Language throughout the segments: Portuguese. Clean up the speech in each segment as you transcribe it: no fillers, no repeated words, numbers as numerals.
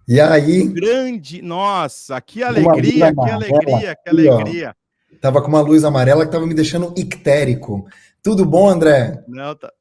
E O aí, grande, nossa, que uma luz alegria, que amarela alegria, que aqui, ó. alegria. Tava com uma luz amarela que tava me deixando ictérico. Tudo bom, André? Não, tá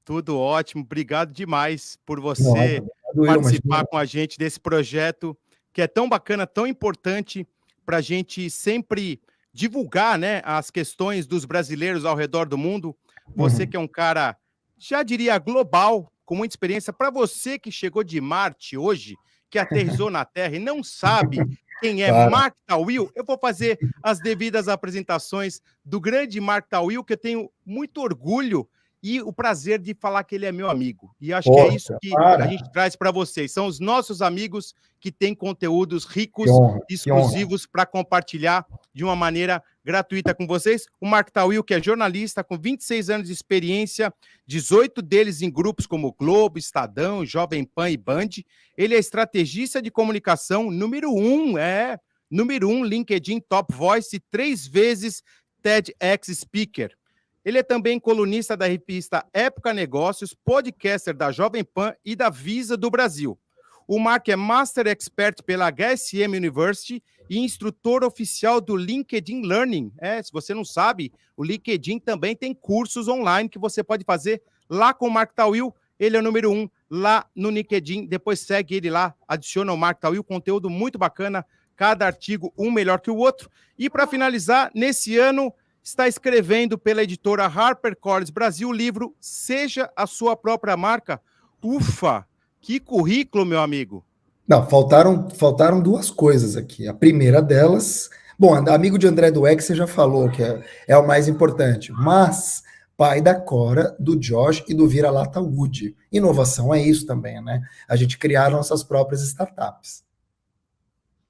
tudo ótimo. Obrigado demais por Nossa, você obrigado eu, participar imagina. com a gente desse projeto que é tão bacana, tão importante para a gente sempre divulgar, né, as questões dos brasileiros ao redor do mundo. Você Uhum. que é um cara, já diria, global, com muita experiência. Para você que chegou de Marte hoje, que aterrissou na Terra e não sabe quem é Para. Mark Tawil, eu vou fazer as devidas apresentações do grande Mark Tawil, que eu tenho muito orgulho e o prazer de falar que ele é meu amigo. E acho que é isso Poxa, que a para. gente traz para vocês. São os nossos amigos que têm conteúdos Que ricos, honra, que honra. exclusivos para compartilhar de uma maneira gratuita com vocês. O Mark Tawil, que é jornalista com 26 anos de experiência, 18 deles em grupos como Globo, Estadão, Jovem Pan e Band. Ele é estrategista de comunicação número um LinkedIn Top Voice, 3 vezes TEDx Speaker. Ele é também colunista da revista Época Negócios, podcaster da Jovem Pan e da Visa do Brasil. O Mark é Master Expert pela HSM University e instrutor oficial do LinkedIn Learning. Se você não sabe, o LinkedIn também tem cursos online que você pode fazer lá com o Mark Tawil. Ele é o número 1 lá no LinkedIn. Depois segue ele lá, adiciona o Mark Tawil, conteúdo muito bacana, cada artigo um melhor que o outro. E para finalizar, nesse ano está escrevendo pela editora HarperCollins Brasil o livro Seja a Sua Própria Marca. Ufa, que currículo, meu amigo. Não, faltaram duas coisas aqui. A primeira delas, bom, amigo de André Dueck, você já falou que é o mais importante, mas pai da Cora, do Josh e do Vira-Lata Wood. Inovação é isso também, né? A gente criar nossas próprias startups.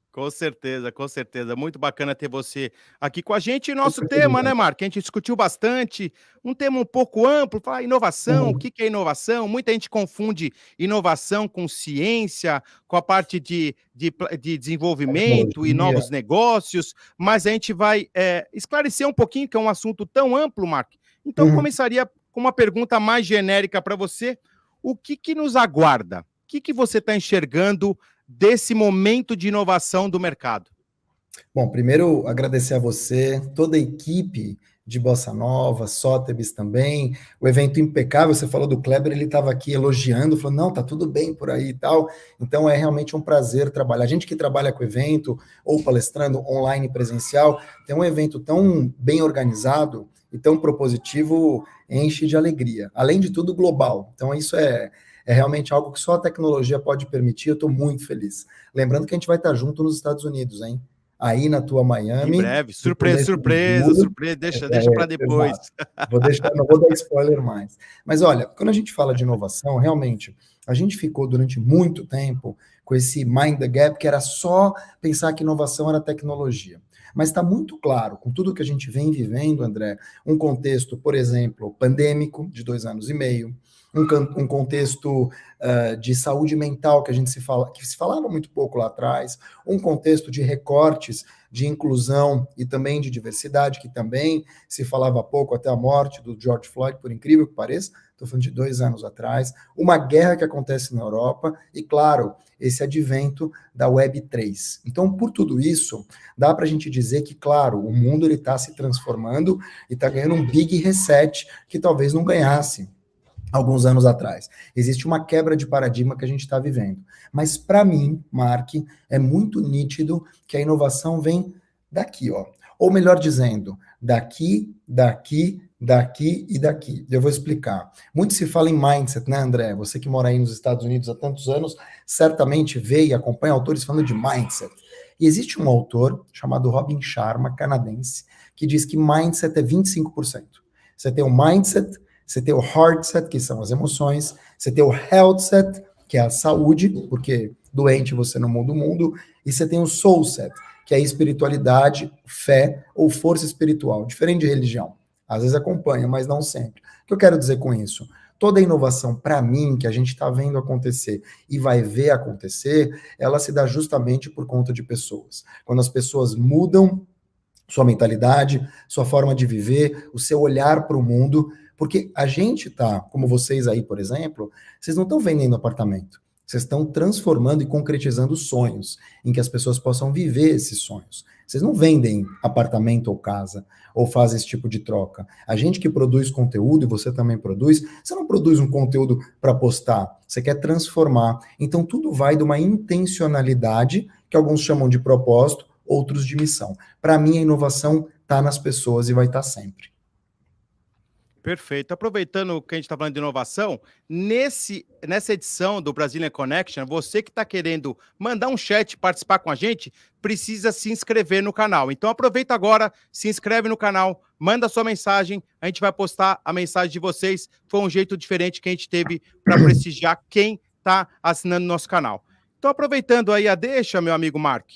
Com certeza, com certeza. Muito bacana ter você aqui com a gente. E nosso Super tema, feliz. né, Marco? A gente discutiu bastante, um tema um pouco amplo, falar inovação, o Uhum. que é inovação? Muita gente confunde inovação com ciência, com a parte de desenvolvimento e Tecnologia. novos negócios, mas a gente vai esclarecer um pouquinho, que é um assunto tão amplo, Marco. Então, eu Uhum. começaria com uma pergunta mais genérica para você. O que nos aguarda? O que você está enxergando desse momento de inovação do mercado? Bom, primeiro agradecer a você, toda a equipe de Bossa Nova, Sótebis também, o evento impecável, você falou do Kleber, ele estava aqui elogiando, falou, não, tá tudo bem por aí e tal, então é realmente um prazer trabalhar. A gente que trabalha com evento, ou palestrando online presencial, tem um evento tão bem organizado e tão propositivo, enche de alegria. Além de tudo, global. Então isso é realmente algo que só a tecnologia pode permitir, eu estou muito feliz. Lembrando que a gente vai estar junto nos Estados Unidos, hein? Aí na tua Em Miami, breve, no surpresa, começo de surpresa, julho. surpresa, deixa para depois. Exato. Vou deixar, não vou dar spoiler mais. Mas olha, quando a gente fala de inovação, realmente, a gente ficou durante muito tempo com esse mind the gap, que era só pensar que inovação era tecnologia. Mas está muito claro, com tudo que a gente vem vivendo, André, um contexto, por exemplo, pandêmico, de 2 anos e meio, um contexto de saúde mental que se falava muito pouco lá atrás, um contexto de recortes de inclusão e também de diversidade, que também se falava pouco até a morte do George Floyd, por incrível que pareça, estou falando de 2 anos atrás, uma guerra que acontece na Europa e, claro, esse advento da Web3. Então, por tudo isso, dá para a gente dizer que, claro, o mundo está se transformando e está ganhando um big reset que talvez não ganhasse alguns anos atrás. Existe uma quebra de paradigma que a gente está vivendo. Mas, para mim, Mark, é muito nítido que a inovação vem daqui, ó. Ou melhor dizendo, daqui, daqui, daqui e daqui. Eu vou explicar. Muito se fala em mindset, né, André? Você que mora aí nos Estados Unidos há tantos anos, certamente vê e acompanha autores falando de mindset. E existe um autor chamado Robin Sharma, canadense, que diz que mindset é 25%. Você tem o mindset, você tem o heart set, que são as emoções, você tem o health set, que é a saúde, porque doente você não muda o mundo, e você tem o soul set, que é a espiritualidade, fé ou força espiritual, diferente de religião. Às vezes acompanha, mas não sempre. O que eu quero dizer com isso? Toda inovação, para mim, que a gente está vendo acontecer e vai ver acontecer, ela se dá justamente por conta de pessoas. Quando as pessoas mudam sua mentalidade, sua forma de viver, o seu olhar para o mundo, porque a gente tá, como vocês aí, por exemplo, vocês não estão vendendo apartamento. Vocês estão transformando e concretizando sonhos, em que as pessoas possam viver esses sonhos. Vocês não vendem apartamento ou casa, ou fazem esse tipo de troca. A gente que produz conteúdo, e você também produz, você não produz um conteúdo para postar, você quer transformar. Então tudo vai de uma intencionalidade, que alguns chamam de propósito, outros de missão. Para mim, a inovação está nas pessoas e vai estar sempre. Perfeito. Aproveitando que a gente está falando de inovação, nessa edição do Brazilian Connection, você que está querendo mandar um chat, participar com a gente, precisa se inscrever no canal. Então aproveita agora, se inscreve no canal, manda sua mensagem, a gente vai postar a mensagem de vocês. Foi um jeito diferente que a gente teve para prestigiar quem está assinando nosso canal. Então aproveitando aí a deixa, meu amigo Mark,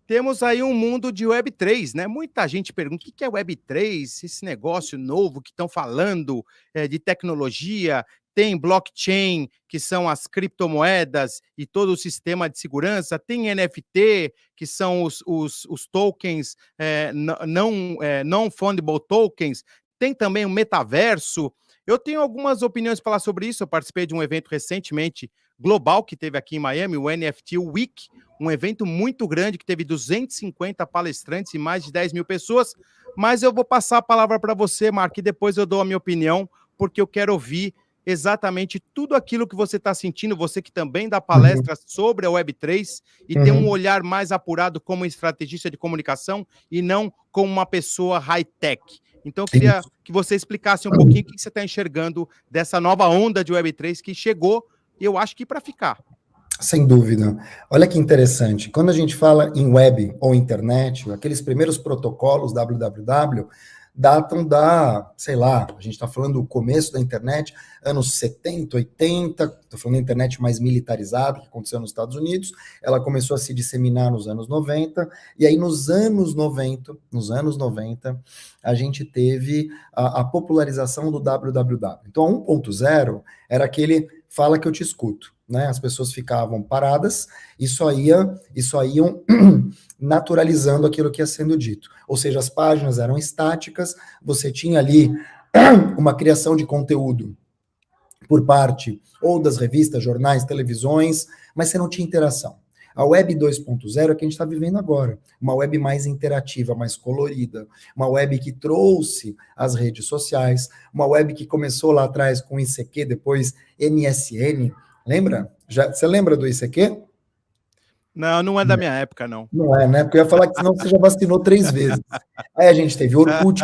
temos aí um mundo de Web3, né? Muita gente pergunta o que é Web3, esse negócio novo que estão falando de tecnologia, tem blockchain, que são as criptomoedas e todo o sistema de segurança, tem NFT, que são os tokens, non-fungible tokens, tem também o metaverso. Eu tenho algumas opiniões para falar sobre isso, eu participei de um evento recentemente, global, que teve aqui em Miami, o NFT Week, um evento muito grande que teve 250 palestrantes e mais de 10 mil pessoas, mas eu vou passar a palavra para você, Mark, e depois eu dou a minha opinião, porque eu quero ouvir exatamente tudo aquilo que você está sentindo, você que também dá palestras sobre a Web3 e tem um olhar mais apurado como estrategista de comunicação e não como uma pessoa high-tech. Então eu queria que você explicasse um pouquinho o que você está enxergando dessa nova onda de Web3 que chegou, e eu acho que para ficar. Sem dúvida. Olha que interessante. Quando a gente fala em web ou internet, aqueles primeiros protocolos www datam da, sei lá, a gente está falando do começo da internet, anos 70, 80, estou falando da internet mais militarizada, que aconteceu nos Estados Unidos, ela começou a se disseminar nos anos 90, e aí nos anos 90, a gente teve a popularização do www. Então, a 1.0 era aquele fala que eu te escuto, né? As pessoas ficavam paradas e só iam naturalizando aquilo que ia sendo dito. Ou seja, as páginas eram estáticas, você tinha ali uma criação de conteúdo por parte ou das revistas, jornais, televisões, mas você não tinha interação. A web 2.0 é o que a gente está vivendo agora, uma web mais interativa, mais colorida, uma web que trouxe as redes sociais, uma web que começou lá atrás com ICQ, depois MSN, lembra? Você lembra do ICQ? Não é da minha época, não. Não é, né? Porque eu ia falar que senão você já vacinou 3 vezes. Aí a gente teve Orkut,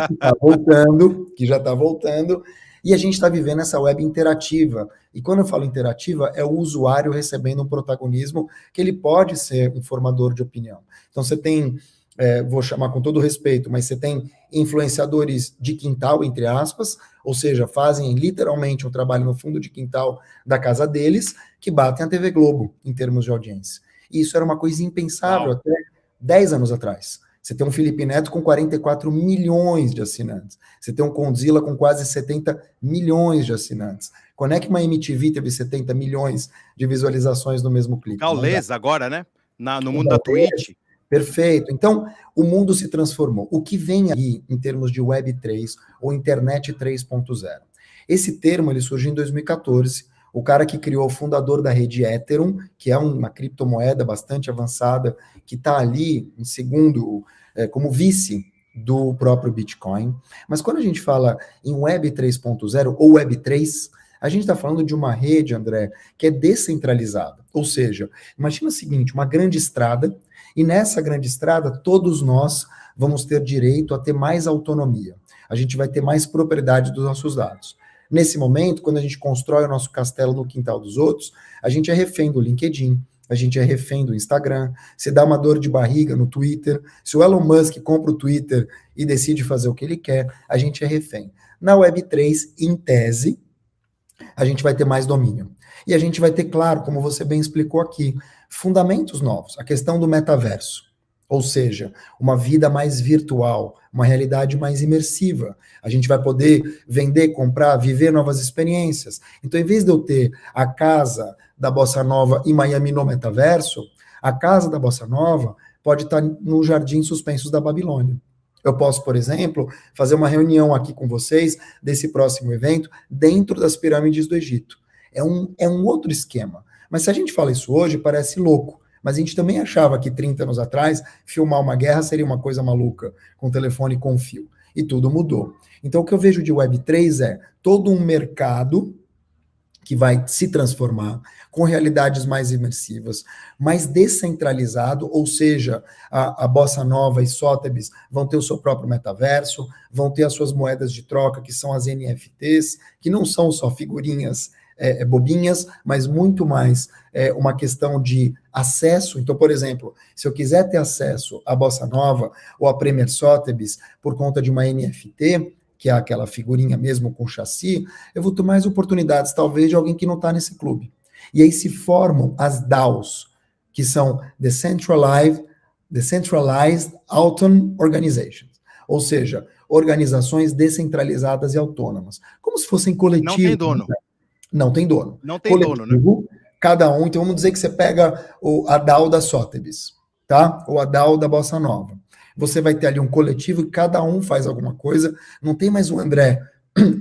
que já está voltando, e a gente está vivendo essa web interativa. E quando eu falo interativa, é o usuário recebendo um protagonismo que ele pode ser um formador de opinião. Então você tem, vou chamar com todo respeito, mas você tem influenciadores de quintal, entre aspas, ou seja, fazem literalmente um trabalho no fundo de quintal da casa deles, que batem a TV Globo em termos de audiência. E isso era uma coisa impensável até 10 anos atrás. Você tem um Felipe Neto com 44 milhões de assinantes. Você tem um Condzilla com quase 70 milhões de assinantes. Quando é que uma MTV teve 70 milhões de visualizações no mesmo clipe? Gaules agora, né? No mundo da Twitch. Perfeito. Então, o mundo se transformou. O que vem aí em termos de Web 3 ou Internet 3.0? Esse termo ele surgiu em 2014. O cara que criou, o fundador da rede Ethereum, que é uma criptomoeda bastante avançada, que está ali em segundo, como vice do próprio Bitcoin. Mas quando a gente fala em Web 3.0 ou Web 3, a gente está falando de uma rede, André, que é descentralizada. Ou seja, imagina o seguinte, uma grande estrada, e nessa grande estrada todos nós vamos ter direito a ter mais autonomia. A gente vai ter mais propriedade dos nossos dados. Nesse momento, quando a gente constrói o nosso castelo no quintal dos outros, a gente é refém do LinkedIn, a gente é refém do Instagram, se dá uma dor de barriga no Twitter, se o Elon Musk compra o Twitter e decide fazer o que ele quer, a gente é refém. Na Web3, em tese, a gente vai ter mais domínio. E a gente vai ter, claro, como você bem explicou aqui, fundamentos novos, a questão do metaverso. Ou seja, uma vida mais virtual, uma realidade mais imersiva. A gente vai poder vender, comprar, viver novas experiências. Então, em vez de eu ter a casa da Bossa Nova em Miami no metaverso, a casa da Bossa Nova pode estar no Jardim Suspensos da Babilônia. Eu posso, por exemplo, fazer uma reunião aqui com vocês desse próximo evento dentro das pirâmides do Egito. É um outro esquema. Mas se a gente fala isso hoje, parece louco. Mas a gente também achava que 30 anos atrás, filmar uma guerra seria uma coisa maluca, com telefone com fio. E tudo mudou. Então, o que eu vejo de Web3 é todo um mercado que vai se transformar com realidades mais imersivas, mais descentralizado, ou seja, a Bossa Nova e Sotheby's vão ter o seu próprio metaverso, vão ter as suas moedas de troca, que são as NFTs, que não são só figurinhas bobinhas, mas muito mais uma questão de acesso. Então, por exemplo, se eu quiser ter acesso à Bossa Nova ou à Premier Sotheby's por conta de uma NFT, que é aquela figurinha mesmo com chassi, eu vou ter mais oportunidades, talvez, de alguém que não está nesse clube. E aí se formam as DAOs, que são Decentralized Autonomous Organizations, ou seja, organizações descentralizadas e autônomas, como se fossem coletivos. Não tem dono. Né? Não tem dono. Não tem coletivo, dono, né? Cada um, então vamos dizer que você pega a DAO da Sotheby's, tá? Ou a DAO da Bossa Nova. Você vai ter ali um coletivo e cada um faz alguma coisa. Não tem mais o André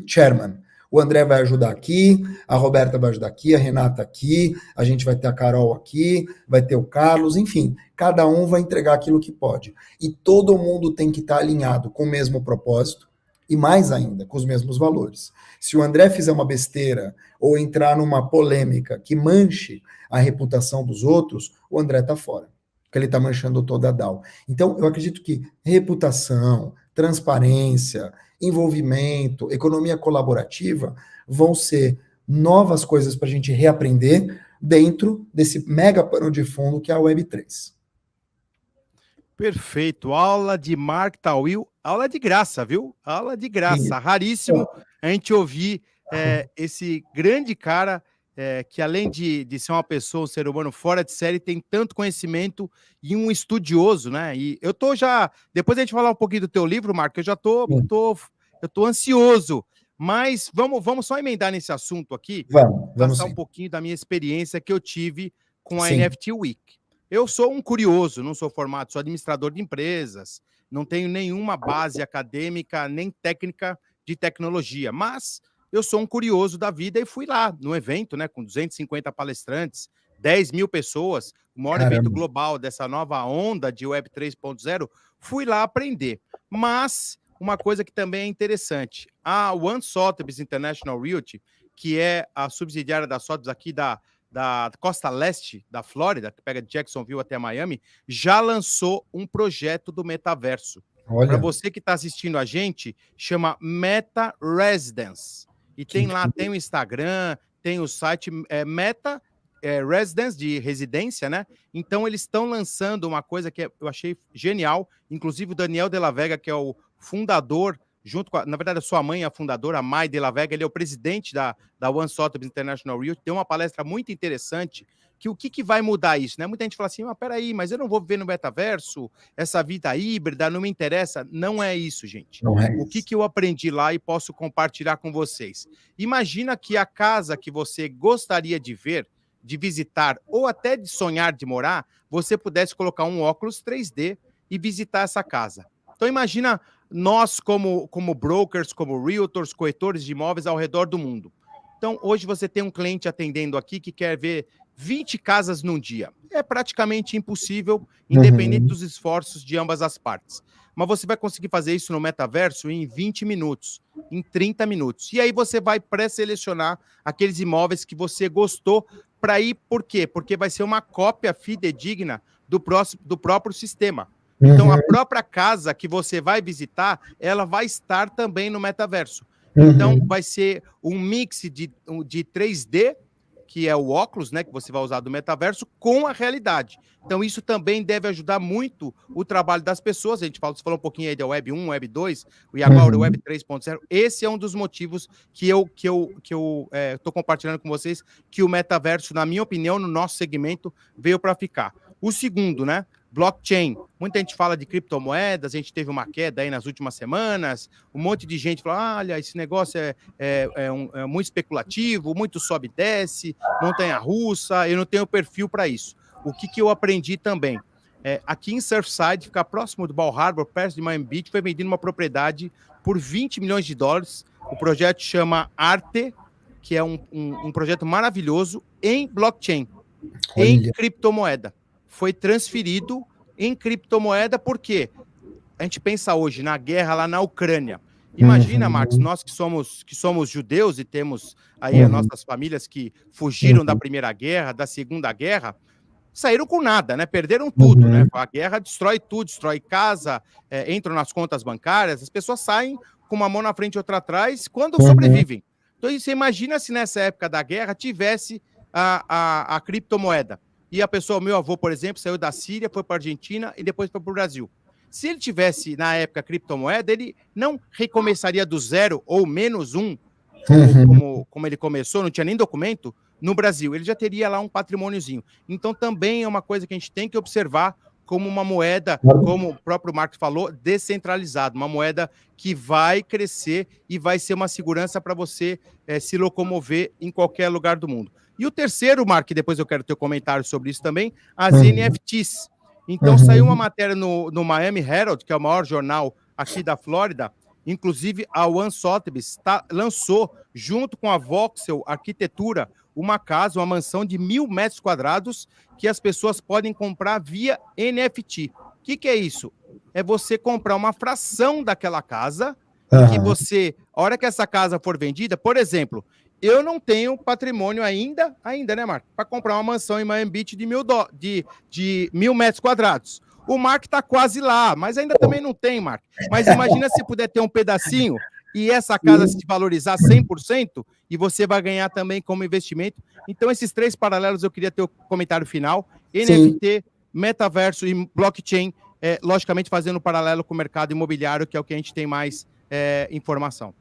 chairman. O André vai ajudar aqui, a Roberta vai ajudar aqui, a Renata aqui, a gente vai ter a Carol aqui, vai ter o Carlos, enfim, cada um vai entregar aquilo que pode. E todo mundo tem que estar alinhado com o mesmo propósito e mais ainda, com os mesmos valores. Se o André fizer uma besteira ou entrar numa polêmica que manche a reputação dos outros, o André está fora, porque ele está manchando toda a DAO. Então, eu acredito que reputação, transparência, envolvimento, economia colaborativa vão ser novas coisas para a gente reaprender dentro desse mega pano de fundo que é a Web3. Perfeito. Aula de Mark Tawil, aula de graça, viu? Aula de graça. Raríssimo a gente ouvir esse grande cara que além de ser uma pessoa, um ser humano fora de série, tem tanto conhecimento e um estudioso, né? E eu tô já... Depois a gente falar um pouquinho do teu livro, Marco, eu já tô ansioso. Mas vamos só emendar nesse assunto aqui. Vamos passar sim. Um pouquinho da minha experiência que eu tive com a Sim. NFT Week. Eu sou um curioso, não sou formado, sou administrador de empresas, não tenho nenhuma base acadêmica nem técnica de tecnologia, mas eu sou um curioso da vida e fui lá no evento, né, com 250 palestrantes, 10 mil pessoas, o maior evento global dessa nova onda de Web 3.0, fui lá aprender. Mas uma coisa que também é interessante, a One Sotheby's International Realty, que é a subsidiária da Sotheby's aqui da costa leste da Flórida, que pega de Jacksonville até Miami, já lançou um projeto do metaverso. Para você que está assistindo a gente, chama Meta Residence. E tem lá, tem o Instagram, tem o site Meta Residence, de residência, né? Então, eles estão lançando uma coisa que eu achei genial. Inclusive, o Daniel de la Vega, que é o fundador, junto com na verdade, a sua mãe, a fundadora, a Mai de la Vega, ele é o presidente da One Sotheby's International Realty, tem uma palestra muito interessante, que o que vai mudar isso, né? Muita gente fala assim, peraí, mas eu não vou viver no metaverso, essa vida híbrida não me interessa. Não é isso, gente. Não é isso. O que eu aprendi lá e posso compartilhar com vocês? Imagina que a casa que você gostaria de ver, de visitar, ou até de sonhar de morar, você pudesse colocar um óculos 3D e visitar essa casa. Então, imagina nós, como brokers, como realtors, corretores de imóveis ao redor do mundo. Então, hoje você tem um cliente atendendo aqui que quer ver 20 casas num dia. É praticamente impossível, independente dos esforços de ambas as partes. Mas você vai conseguir fazer isso no metaverso em 20 minutos, em 30 minutos. E aí você vai pré-selecionar aqueles imóveis que você gostou para ir. Por quê? Porque vai ser uma cópia fidedigna do próprio sistema. Então, a própria casa que você vai visitar, ela vai estar também no metaverso. Então, vai ser um mix de 3D, que é o óculos, né, que você vai usar do metaverso, com a realidade. Então, isso também deve ajudar muito o trabalho das pessoas. Você falou um pouquinho aí da Web 1, Web 2, e agora o Web 3.0. Esse é um dos motivos que eu estou compartilhando com vocês, que o metaverso, na minha opinião, no nosso segmento, veio para ficar. O segundo, né? Blockchain. Muita gente fala de criptomoedas, a gente teve uma queda aí nas últimas semanas, um monte de gente fala, olha, esse negócio é muito especulativo, muito sobe e desce, montanha-russa, eu não tenho perfil para isso. O que eu aprendi também? Aqui em Surfside, ficar próximo do Bal Harbour, perto de Miami Beach, foi vendida uma propriedade por 20 milhões de dólares. O projeto chama Arte, que é um projeto maravilhoso em blockchain. em criptomoeda. Foi transferido em criptomoeda porque a gente pensa hoje na guerra lá na Ucrânia. Imagina, Marcos, nós que somos judeus e temos aí as nossas famílias que fugiram da Primeira Guerra, da Segunda Guerra, saíram com nada, né? Perderam tudo, né? A guerra destrói tudo, destrói casa, entram nas contas bancárias, as pessoas saem com uma mão na frente e outra atrás quando sobrevivem. Então, você imagina se nessa época da guerra tivesse a criptomoeda. E a pessoa, meu avô, por exemplo, saiu da Síria, foi para a Argentina e depois foi para o Brasil. Se ele tivesse, na época, criptomoeda, ele não recomeçaria do zero ou menos um, como ele começou, não tinha nem documento, no Brasil. Ele já teria lá um patrimôniozinho. Então, também é uma coisa que a gente tem que observar como uma moeda, como o próprio Marcos falou, descentralizada, uma moeda que vai crescer e vai ser uma segurança para você se locomover em qualquer lugar do mundo. E o terceiro, Marcos, depois eu quero ter um comentário sobre isso também, as NFTs. Então, saiu uma matéria no Miami Herald, que é o maior jornal aqui da Flórida, inclusive a One Sotheby's lançou, junto com a Voxel Arquitetura, uma casa, uma mansão de 1.000 metros quadrados que as pessoas podem comprar via NFT. O que é isso? É você comprar uma fração daquela casa e que você, a hora que essa casa for vendida, por exemplo, eu não tenho patrimônio ainda, né, Marco? Para comprar uma mansão em Miami Beach de 1.000 metros quadrados. O Marco está quase lá, mas ainda também não tem, Marco. Mas imagina se puder ter um pedacinho e essa casa se valorizar 100% e você vai ganhar também como investimento. Então, esses três paralelos eu queria ter o comentário final. NFT, metaverso e blockchain, logicamente fazendo um paralelo com o mercado imobiliário, que é o que a gente tem mais informação.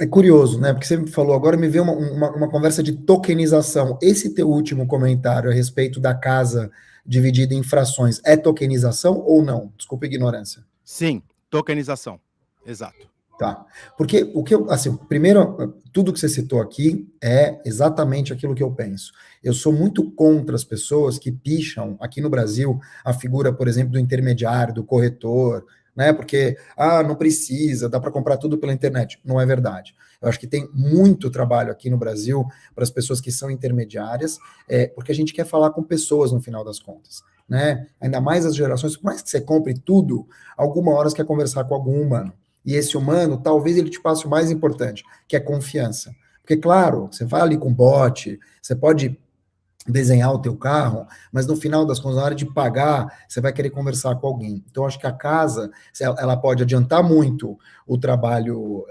É curioso, né? Porque você me falou, agora me veio uma conversa de tokenização. Esse teu último comentário a respeito da casa dividida em frações, é tokenização ou não? Desculpa a ignorância. Sim, tokenização. Exato. Tá. Porque o que eu, assim, primeiro, tudo que você citou aqui é exatamente aquilo que eu penso. Eu sou muito contra as pessoas que picham, aqui no Brasil, a figura, por exemplo, do intermediário, do corretor, né? Porque, não precisa, dá para comprar tudo pela internet. Não é verdade. Eu acho que tem muito trabalho aqui no Brasil para as pessoas que são intermediárias, porque a gente quer falar com pessoas no final das contas, né? Ainda mais as gerações, por mais que você compre tudo, alguma hora você quer conversar com algum humano. E esse humano, talvez ele te passe o mais importante, que é confiança. Porque, claro, você vai ali com bot, você pode desenhar o teu carro, mas no final das contas, na hora de pagar, você vai querer conversar com alguém. Então, acho que a casa, ela pode adiantar muito o trabalho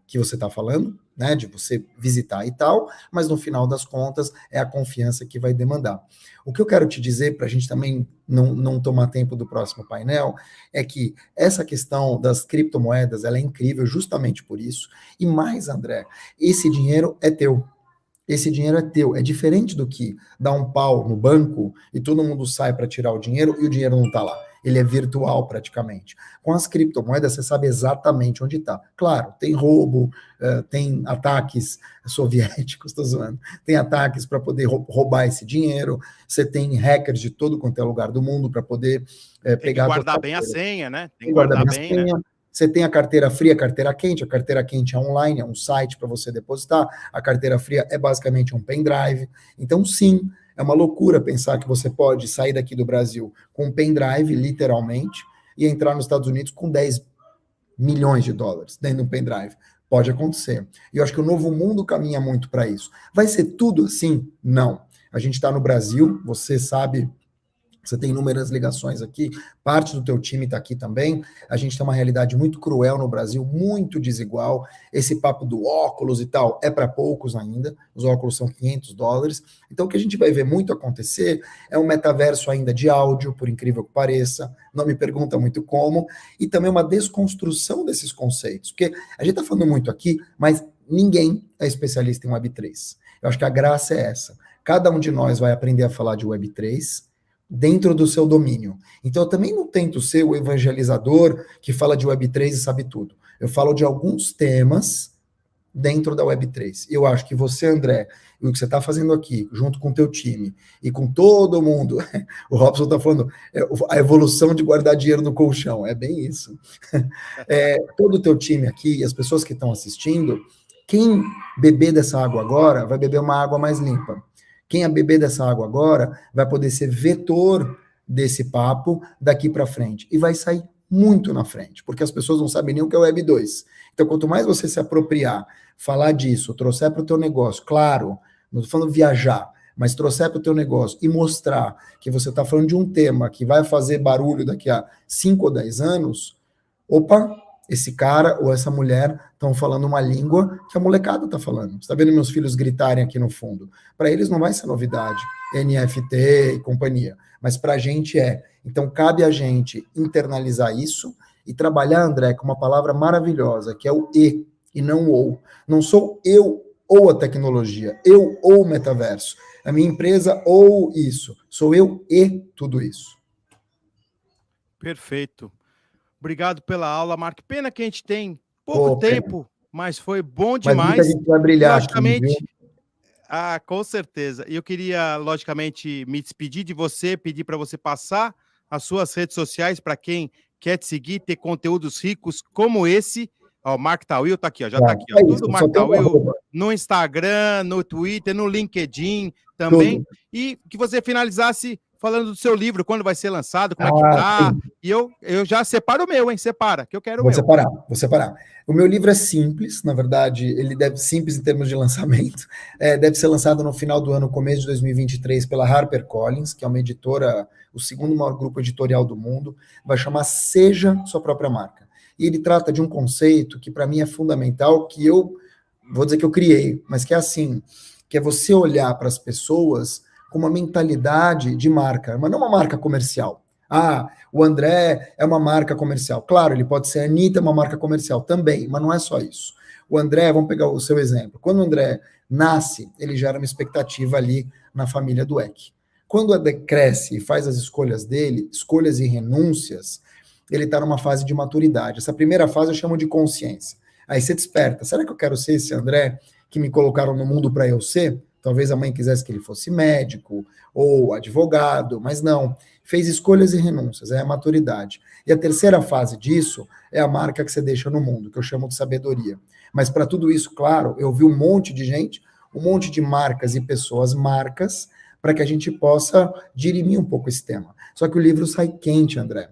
que você está falando, né, de você visitar e tal, mas no final das contas, é a confiança que vai demandar. O que eu quero te dizer, para a gente também não tomar tempo do próximo painel, é que essa questão das criptomoedas, ela é incrível justamente por isso. E mais, André, esse dinheiro é teu. Esse dinheiro é teu. É diferente do que dar um pau no banco e todo mundo sai para tirar o dinheiro e o dinheiro não está lá. Ele é virtual praticamente. Com as criptomoedas, você sabe exatamente onde está. Claro, tem roubo, tem ataques soviéticos, estou zoando, tem ataques para poder roubar esse dinheiro, você tem hackers de todo quanto é lugar do mundo para poder pegar... Tem que guardar bem a senha, né? Tem que guardar bem, né? Você tem a carteira fria, a carteira quente é online, é um site para você depositar, a carteira fria é basicamente um pendrive. Então, sim, é uma loucura pensar que você pode sair daqui do Brasil com um pendrive, literalmente, e entrar nos Estados Unidos com 10 milhões de dólares dentro de um pendrive. Pode acontecer. E eu acho que o novo mundo caminha muito para isso. Vai ser tudo assim? Não. A gente está no Brasil, você sabe... Você tem inúmeras ligações aqui, parte do teu time está aqui também. A gente tem uma realidade muito cruel no Brasil, muito desigual. Esse papo do óculos e tal é para poucos ainda. Os óculos são $500. Então, o que a gente vai ver muito acontecer é um metaverso ainda de áudio, por incrível que pareça. Não me pergunta muito como. E também uma desconstrução desses conceitos. Porque a gente está falando muito aqui, mas ninguém é especialista em Web3. Eu acho que a graça é essa. Cada um de nós vai aprender a falar de Web3, dentro do seu domínio. Então, eu também não tento ser o evangelizador que fala de Web3 e sabe tudo. Eu falo de alguns temas dentro da Web3. Eu acho que você, André, e o que você está fazendo aqui, junto com o teu time, e com todo mundo, o Robson está falando, a evolução de guardar dinheiro no colchão, é bem isso. Todo o teu time aqui, e as pessoas que estão assistindo, quem beber dessa água agora, vai beber uma água mais limpa. Quem a beber dessa água agora vai poder ser vetor desse papo daqui para frente. E vai sair muito na frente, porque as pessoas não sabem nem o que é o Web 2. Então, quanto mais você se apropriar, falar disso, trouxer para o teu negócio, claro, não estou falando viajar, mas trouxer para o teu negócio e mostrar que você está falando de um tema que vai fazer barulho daqui a 5 ou 10 anos, opa, esse cara ou essa mulher estão falando uma língua que a molecada está falando. Você está vendo meus filhos gritarem aqui no fundo? Para eles não vai ser novidade, NFT e companhia, mas para a gente é. Então, cabe a gente internalizar isso e trabalhar, André, com uma palavra maravilhosa, que é o e não o ou. Não sou eu ou a tecnologia, eu ou o metaverso, a minha empresa ou isso. Sou eu e tudo isso. Perfeito. Obrigado pela aula, Mark. Pena que a gente tem pouco tempo, mas foi bom demais. Mas a gente vai brilhar logicamente, aqui, viu? Com certeza. E eu queria, logicamente, me despedir de você, pedir para você passar as suas redes sociais para quem quer te seguir, ter conteúdos ricos como esse. Ó, Mark Tawil está aqui, ó, já está aqui. Ó, tudo Mark Tawil no Instagram, no Twitter, no LinkedIn também. Tudo. E que você finalizasse falando do seu livro, quando vai ser lançado, como é que tá. Sim. E eu já separo o meu, hein? Separa, que eu quero o meu. Vou separar. O meu livro é simples, na verdade, ele deve simples em termos de lançamento. Deve ser lançado no final do ano, começo de 2023, pela HarperCollins, que é uma editora, o segundo maior grupo editorial do mundo. Vai chamar Seja Sua Própria Marca. E ele trata de um conceito que, para mim, é fundamental, que eu vou dizer que eu criei, mas que é assim, que é você olhar para as pessoas com uma mentalidade de marca, mas não uma marca comercial. Ah, o André é uma marca comercial. Claro, ele pode ser a Anitta, uma marca comercial também, mas não é só isso. O André, vamos pegar o seu exemplo. Quando o André nasce, ele gera uma expectativa ali na família do EC. Quando o André cresce e faz as escolhas dele, escolhas e renúncias, ele está numa fase de maturidade. Essa primeira fase eu chamo de consciência. Aí você desperta. Será que eu quero ser esse André que me colocaram no mundo para eu ser? Talvez a mãe quisesse que ele fosse médico ou advogado, mas não. Fez escolhas e renúncias, é a maturidade. E a terceira fase disso é a marca que você deixa no mundo, que eu chamo de sabedoria. Mas para tudo isso, claro, eu vi um monte de gente, um monte de marcas e pessoas marcas, para que a gente possa dirimir um pouco esse tema. Só que o livro sai quente, André.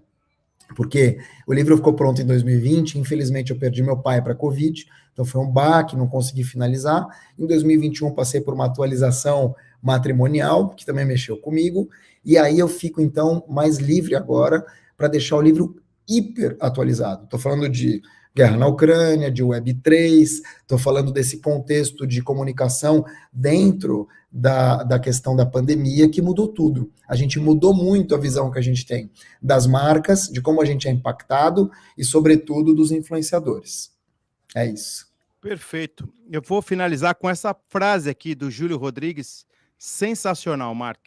Porque o livro ficou pronto em 2020, infelizmente eu perdi meu pai para a Covid, então foi um baque, não consegui finalizar. Em 2021 passei por uma atualização matrimonial, que também mexeu comigo, e aí eu fico então mais livre agora para deixar o livro hiper atualizado. Estou falando de guerra na Ucrânia, de Web3, estou falando desse contexto de comunicação dentro da questão da pandemia, que mudou tudo. A gente mudou muito a visão que a gente tem das marcas, de como a gente é impactado e, sobretudo, dos influenciadores. É isso. Perfeito. Eu vou finalizar com essa frase aqui do Júlio Rodrigues. Sensacional, Mark.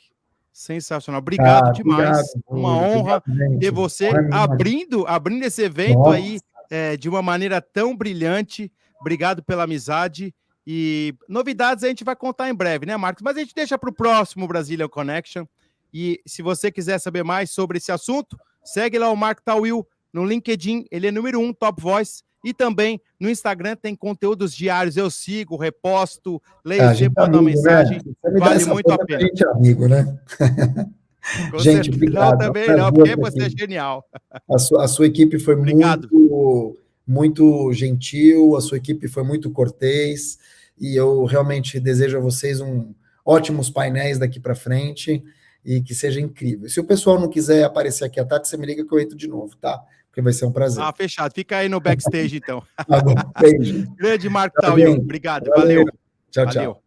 Sensacional. Obrigado demais. Obrigado, uma honra ter você abrindo esse evento. Nossa. Aí de uma maneira tão brilhante. Obrigado pela amizade. E novidades a gente vai contar em breve, né, Marcos? Mas a gente deixa para o próximo Brazilian Connection. E se você quiser saber mais sobre esse assunto, segue lá o Mark Tawil no LinkedIn. Ele é número 1, Top Voice. E também no Instagram tem conteúdos diários. Eu sigo, reposto, leio sempre uma mensagem. Né? Vale muito a pena. A gente é amigo, né? Gente, obrigado. Não, também não, porque você é genial. A sua equipe foi muito gentil, a sua equipe foi muito cortês, e eu realmente desejo a vocês ótimos painéis daqui para frente, e que seja incrível. Se o pessoal não quiser aparecer aqui à tarde, você me liga que eu entro de novo, tá? Porque vai ser um prazer. Fechado. Fica aí no backstage, então. Tá bom, beijo. Grande Mark Tawil. Obrigado. Valeu. Tchau, Valeu. tchau.